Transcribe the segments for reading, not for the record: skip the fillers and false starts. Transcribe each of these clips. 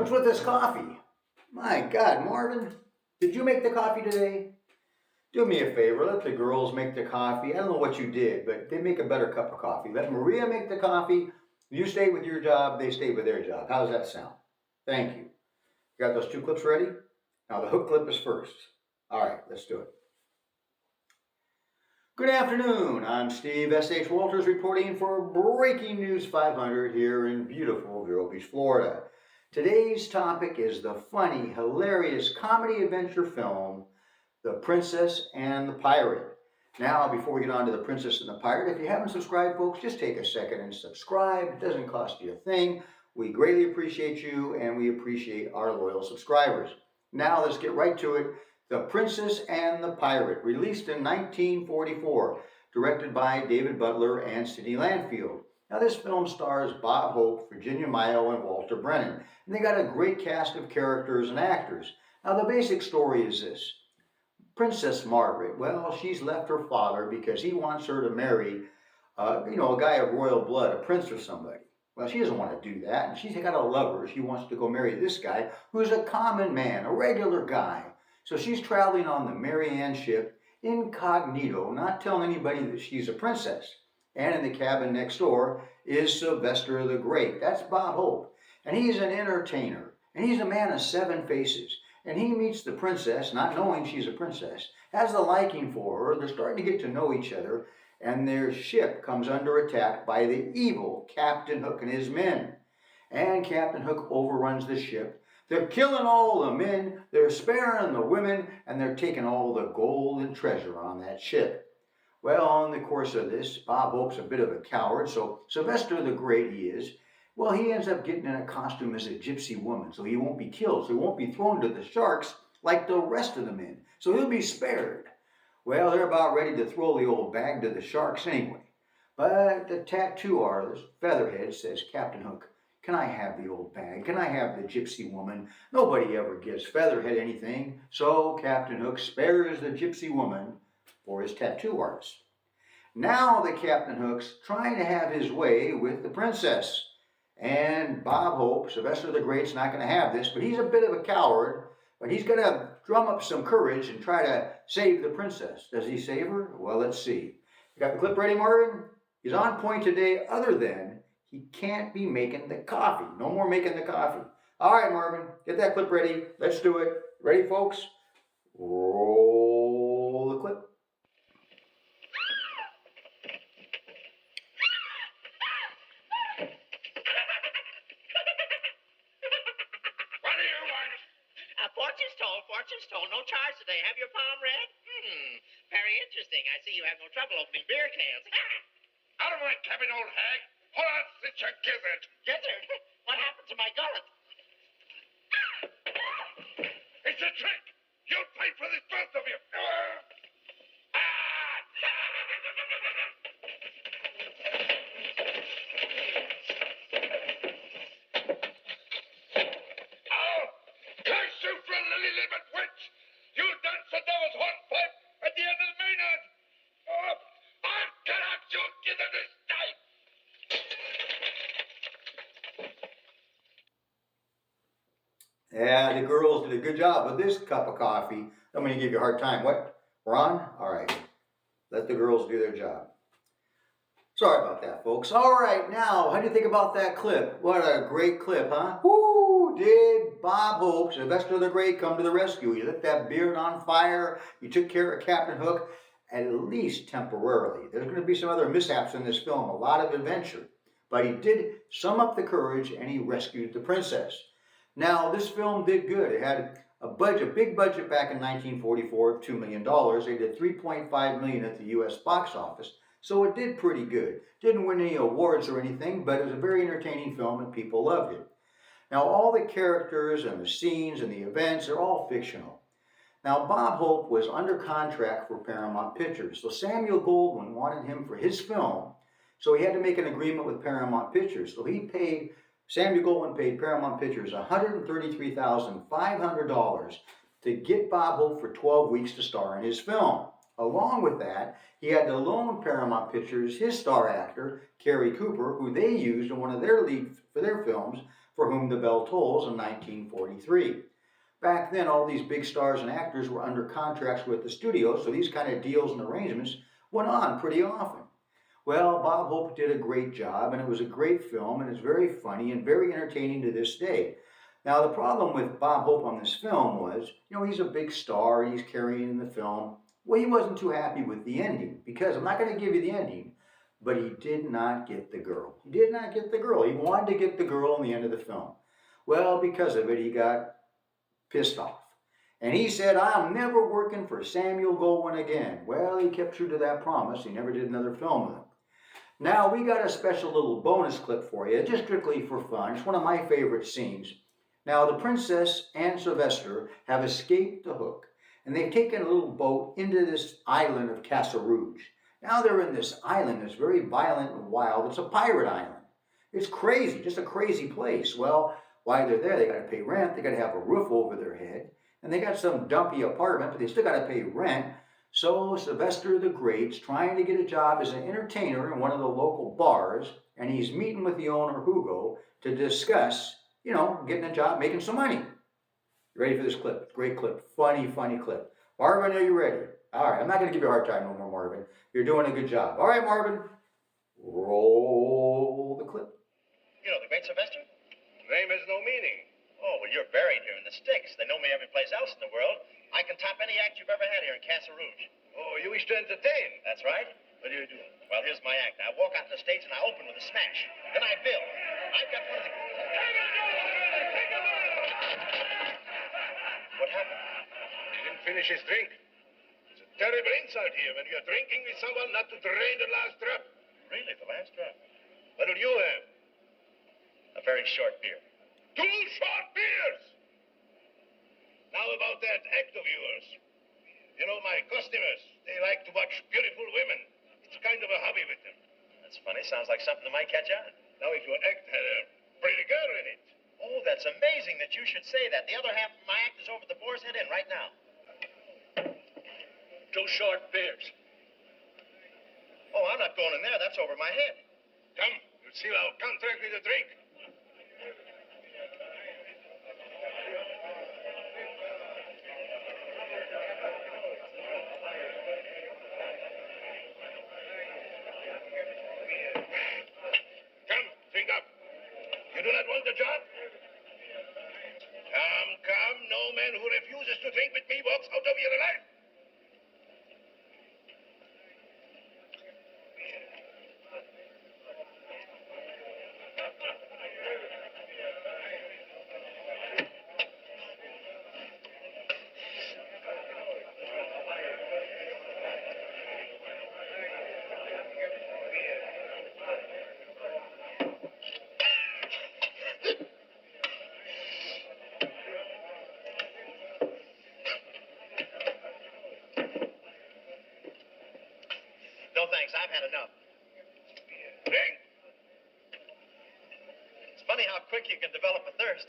What's with this coffee? My God, Marvin, did you make the coffee today? Do me a favor, let the girls make the coffee. I don't know what you did, but they make a better cup of coffee. Let Maria make the coffee. You stay with your job, they stay with their job. How does that sound? Thank you. Got those two clips ready? Now the hook clip is first. All right, let's do it. Good afternoon. I'm Steve S.H. Walters reporting for Breaking News 500 here in beautiful Vero Beach, Florida. Today's topic is the funny, hilarious comedy adventure film, The Princess and the Pirate. Now, before we get on to The Princess and the Pirate, if you haven't subscribed, folks, just take a second and subscribe. It doesn't cost you a thing. We greatly appreciate you, and we appreciate our loyal subscribers. Now, let's get right to it. The Princess and the Pirate, released in 1944, directed by David Butler and Sidney Landfield. Now, this film stars Bob Hope, Virginia Mayo, and Walter Brennan, and they got a great cast of characters and actors. Now, the basic story is this. Princess Margaret, well, she's left her father because he wants her to marry, a guy of royal blood, a prince or somebody. Well, she doesn't want to do that, and she's got a lover. She wants to go marry this guy who's a common man, a regular guy. So she's traveling on the Mary Ann ship, incognito, not telling anybody that she's a princess. And in the cabin next door is Sylvester the Great. That's Bob Hope. And he's an entertainer. And he's a man of seven faces. And he meets the princess, not knowing she's a princess, has a liking for her. They're starting to get to know each other. And their ship comes under attack by the evil Captain Hook and his men. And Captain Hook overruns the ship. They're killing all the men, they're sparing the women, and they're taking all the gold and treasure on that ship. Well, in the course of this, Bob Hope's a bit of a coward, so Sylvester the Great he is. Well, he ends up getting in a costume as a gypsy woman, so he won't be killed, so he won't be thrown to the sharks like the rest of the men. So he'll be spared. Well, they're about ready to throw the old bag to the sharks anyway. But the tattoo artist, Featherhead, says, Captain Hook, can I have the old bag? Can I have the gypsy woman? Nobody ever gives Featherhead anything, so Captain Hook spares the gypsy woman for his tattoo artist. Now the Captain Hook's trying to have his way with the princess. And Bob Hope, Sylvester the Great's not going to have this, but he's a bit of a coward, but he's going to drum up some courage and try to save the princess. Does he save her? Well, let's see. You got the clip ready, Marvin? He's on point today, other than he can't be making the coffee. No more making the coffee. All right, Marvin, get that clip ready. Let's do it. Ready, folks? Roll the clip. Fortune stone. No charge today. Have your palm read? Very interesting. I see you have no trouble opening beer cans. Out of my cabin, old hag. Hold on, sit your gizzard. Gizzard? What happened to my gullet? It's a trick. You'll pay for this, both of you. Oh, curse you for a lily-livered witch. You dance the devil's hornpipe at the end of the maynard. Oh, I'll cut out your gizzard this time. Yeah, the girls did a good job with this cup of coffee. I'm going to give you a hard time. What? We're on? All right. Let the girls do their job. Sorry about that, folks. All right, now, how do you think about that clip? What a great clip, huh? Woo! Did Bob Hope, Sylvester the Great, come to the rescue? He lit that beard on fire. He took care of Captain Hook, at least temporarily. There's going to be some other mishaps in this film, a lot of adventure. But he did sum up the courage, and he rescued the princess. Now, this film did good. It had a big budget back in 1944 of $2 million. They did $3.5 million at the U.S. box office, so it did pretty good. Didn't win any awards or anything, but it was a very entertaining film and people loved it. Now, all the characters and the scenes and the events are all fictional. Now, Bob Hope was under contract for Paramount Pictures, so Samuel Goldwyn wanted him for his film, so he had to make an agreement with Paramount Pictures. So Samuel Goldwyn paid Paramount Pictures $133,500 to get Bob Hope for 12 weeks to star in his film. Along with that, he had to loan Paramount Pictures his star actor, Cary Cooper, who they used in one of their lead for their films, For Whom the Bell Tolls in 1943. Back then, all these big stars and actors were under contracts with the studio, so these kind of deals and arrangements went on pretty often. Well, Bob Hope did a great job, and it was a great film, and it's very funny and very entertaining to this day. Now, the problem with Bob Hope on this film was, he's a big star and he's carrying in the film. Well, he wasn't too happy with the ending, because I'm not going to give you the ending, but he did not get the girl. He did not get the girl. He wanted to get the girl in the end of the film. Well, because of it, he got pissed off. And he said, I'm never working for Samuel Goldwyn again. Well, he kept true to that promise. He never did another film with him. Now, we got a special little bonus clip for you, just strictly for fun. It's one of my favorite scenes. Now, the princess and Sylvester have escaped the hook, and they've taken a little boat into this island of Casa Rouge. Now they're in this island that's very violent and wild. It's a pirate island. It's crazy, just a crazy place. Well, while they're there, they got to pay rent. They got to have a roof over their head. And they got some dumpy apartment, but they still got to pay rent. So Sylvester the Great's trying to get a job as an entertainer in one of the local bars, and he's meeting with the owner, Hugo, to discuss, getting a job, making some money. You ready for this clip? Great clip. Funny, funny clip. Marvin, are you ready? All right, I'm not going to give you a hard time no more, Marvin. You're doing a good job. All right, Marvin, roll the clip. You know the great Sylvester? Name has no meaning. Oh, well, you're buried here in the sticks. They know me every place else in the world. I can top any act you've ever had here in Casa Rouge. Oh, you wish to entertain? That's right. What do you do? Well, here's my act. I walk out on the stage and I open with a smash. Then I bill. I've got one of the... What happened? He didn't finish his drink. It's a terrible insult here when you're drinking with someone not to drain the last drop. Really, the last drop? What will you have? A very short beer. 2 short beers! Now about that act of yours. You know, my customers, they like to watch beautiful women. It's kind of a hobby with them. That's funny. Sounds like something that might catch on. Now, if your act had a pretty girl in it. Oh, that's amazing that you should say that. The other half of my act is over the Boar's Head Inn right now. 2 short beers. Oh, I'm not going in there. That's over my head. Come, you'll see our contract with the drink. Come, drink up. You do not want the job? Come. No man who refuses to drink with me walks out of here alive. No, thanks. I've had enough. Drink. It's funny how quick you can develop a thirst.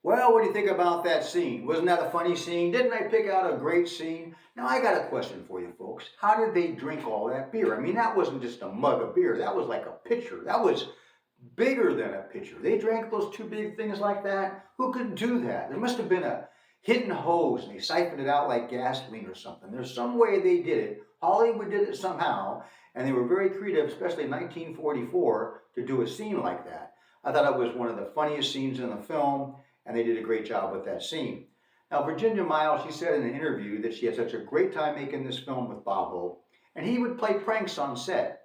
Well, what do you think about that scene? Wasn't that a funny scene? Didn't I pick out a great scene? Now, I got a question for you folks. How did they drink all that beer? I mean, that wasn't just a mug of beer. That was like a pitcher. That was bigger than a pitcher. They drank those 2 big things like that? Who could do that? There must have been a hidden hose and they siphoned it out like gasoline or something. There's some way they did it. Hollywood did it somehow, and they were very creative, especially in 1944, to do a scene like that. I thought it was one of the funniest scenes in the film, and they did a great job with that scene. Now, Virginia Mayo, she said in an interview that she had such a great time making this film with Bob Hope, and he would play pranks on set.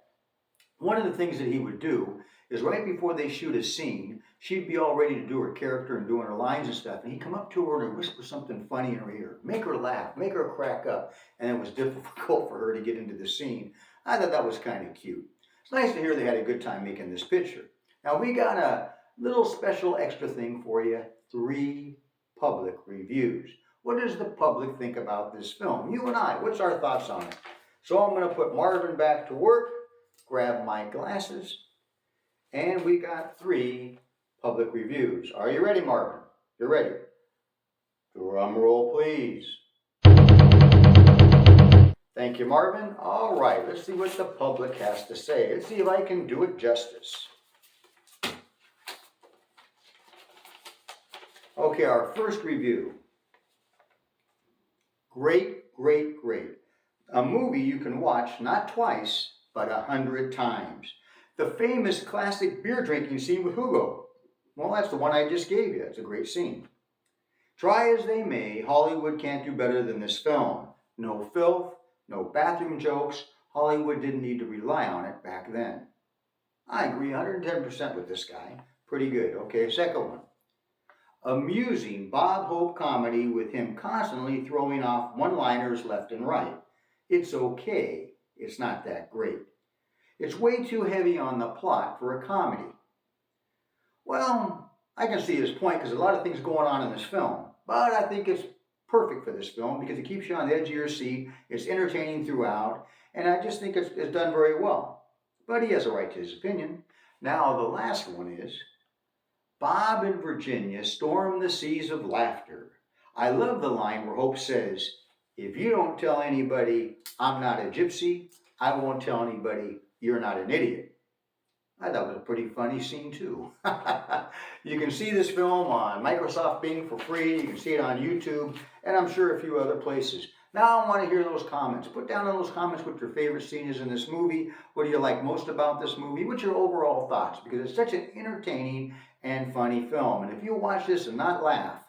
One of the things that he would do is right before they shoot a scene, she'd be all ready to do her character and doing her lines and stuff, and he'd come up to her and whisper something funny in her ear, make her laugh, make her crack up, and it was difficult for her to get into the scene. I thought that was kind of cute. It's nice to hear they had a good time making this picture. Now, we got a little special extra thing for you, 3 public reviews. What does the public think about this film? You and I, what's our thoughts on it? So I'm going to put Marvin back to work. grab my glasses, and we got 3 public reviews. Are you ready, Marvin? You're ready. Drum roll, please. Thank you, Marvin. All right, let's see what the public has to say. Let's see if I can do it justice. Okay, our first review. Great, great, great. A movie you can watch not twice, but 100 times. The famous classic beer drinking scene with Hugo. Well, that's the one I just gave you. It's a great scene. Try as they may, Hollywood can't do better than this film. No filth, no bathroom jokes. Hollywood didn't need to rely on it back then. I agree 110% with this guy. Pretty good. Okay, second one. Amusing Bob Hope comedy with him constantly throwing off one-liners left and right. It's okay. It's not that great. It's way too heavy on the plot for a comedy. Well, I can see his point because there's a lot of things going on in this film, but I think it's perfect for this film because it keeps you on the edge of your seat. It's entertaining throughout, and I just think it's done very well. But he has a right to his opinion. Now, the last one is Bob and Virginia storm the seas of laughter. I love the line where Hope says, "If you don't tell anybody I'm not a gypsy, I won't tell anybody you're not an idiot." I thought it was a pretty funny scene too. You can see this film on Microsoft Bing for free. You can see it on YouTube, and I'm sure a few other places. Now I want to hear those comments. Put down in those comments what your favorite scene is in this movie. What do you like most about this movie? What's your overall thoughts? Because it's such an entertaining and funny film. And if you watch this and not laugh,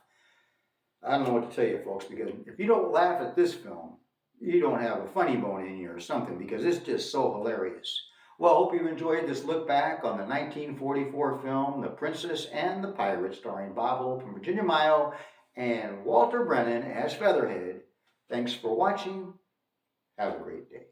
I don't know what to tell you, folks, because if you don't laugh at this film, you don't have a funny bone in you or something, because it's just so hilarious. Well, I hope you enjoyed this look back on the 1944 film, The Princess and the Pirate, starring Bob Hope and Virginia Mayo and Walter Brennan as Featherhead. Thanks for watching. Have a great day.